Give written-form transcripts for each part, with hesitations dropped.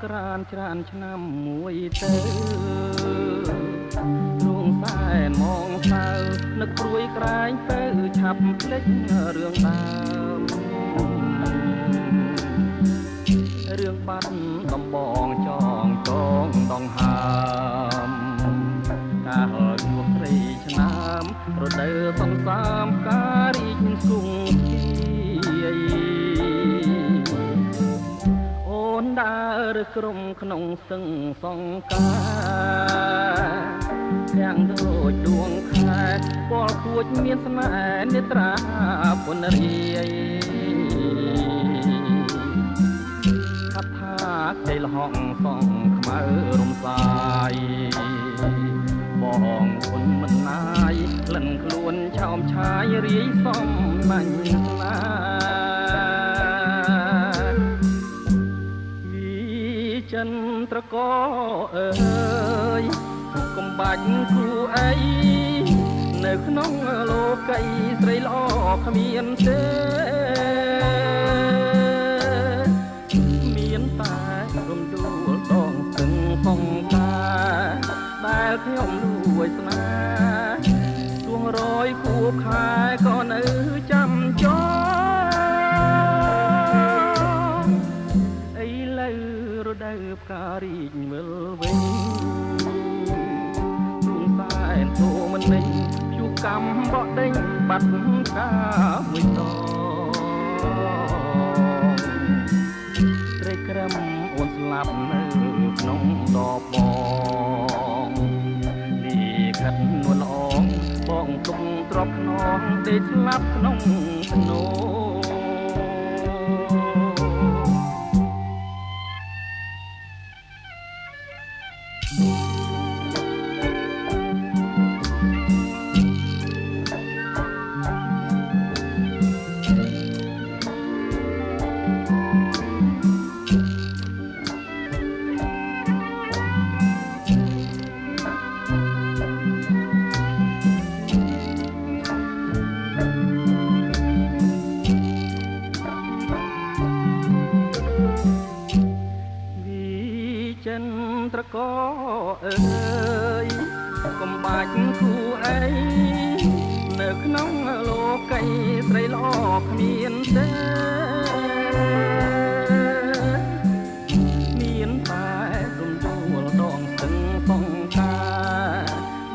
ក្រានច្រើនឆ្នាំមួយទៅរួងសែនមកសៅនឹកព្រួយក្រែងទៅឆាប់ភ្លេចរឿងដើមរឿងបាត់ដំបងចងចងដងហើមកាលជួបស្រីឆ្នាំរដូវសន្សាមការរីកគង់អូនដើរក្រុមក្នុងសឹងសង្ការទាំងដូចដួងខែពលគួចមានស្នេហ៍នេត្រាពុនរាយថាខ្ចីលហកសងខ្មៅរំសាយបងគុណមិនណាយក្លិនខ្លួនឆោមឆាយរាយសំបាញ់ស្នាវិចិនត្រកអើយកុំបាច់គូអីនៅក្នុងលោកីស្រីល្អគ្មានទេមានតែរំដួលដងសឹងសង្ការដែលខ្ញុំលួចស្នេហ៍ទួងរយគូខែក៏នៅចាំចោឥឡូវរដូវផ្ការីកវិលវិញទួងសែនទូមិននេះព្យុះកំបក់ដេញបាត់កាមួយតត្រីក្រឹមអូនស្លាប់នៅក្នុងដបបងនេះខាត់នួនអងបងទុំទ្របខ្នងដេកស្លាប់ក្នុងភ្នោចិនត្រកអើយកុំបាច់គូអីនៅក្នុងលោកីស្រីល្អគ្មានទេមានតែរំដួលដងសឹងសង្ការ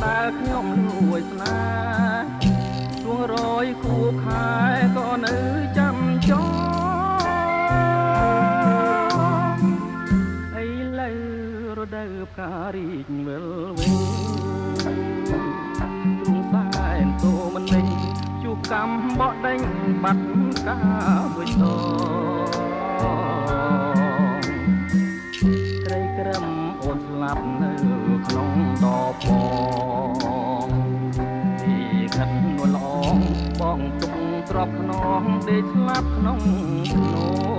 ដែលខ្ញុំលួចស្នេហ៍ទួងរយគូខែក៏នៅចាំចោរដូវផ្ការីកវិលវិញទ្រូងសែនតូមិននេះជួបកំបក់ដេញបាត់កាមួយតត្រីក្រឹមអូនស្លាប់នៅក្នុងដបបងទីខាត់នួនល្អងបងទុំទ្របខ្នងដេកស្លាប់ក្នុងភ្នោ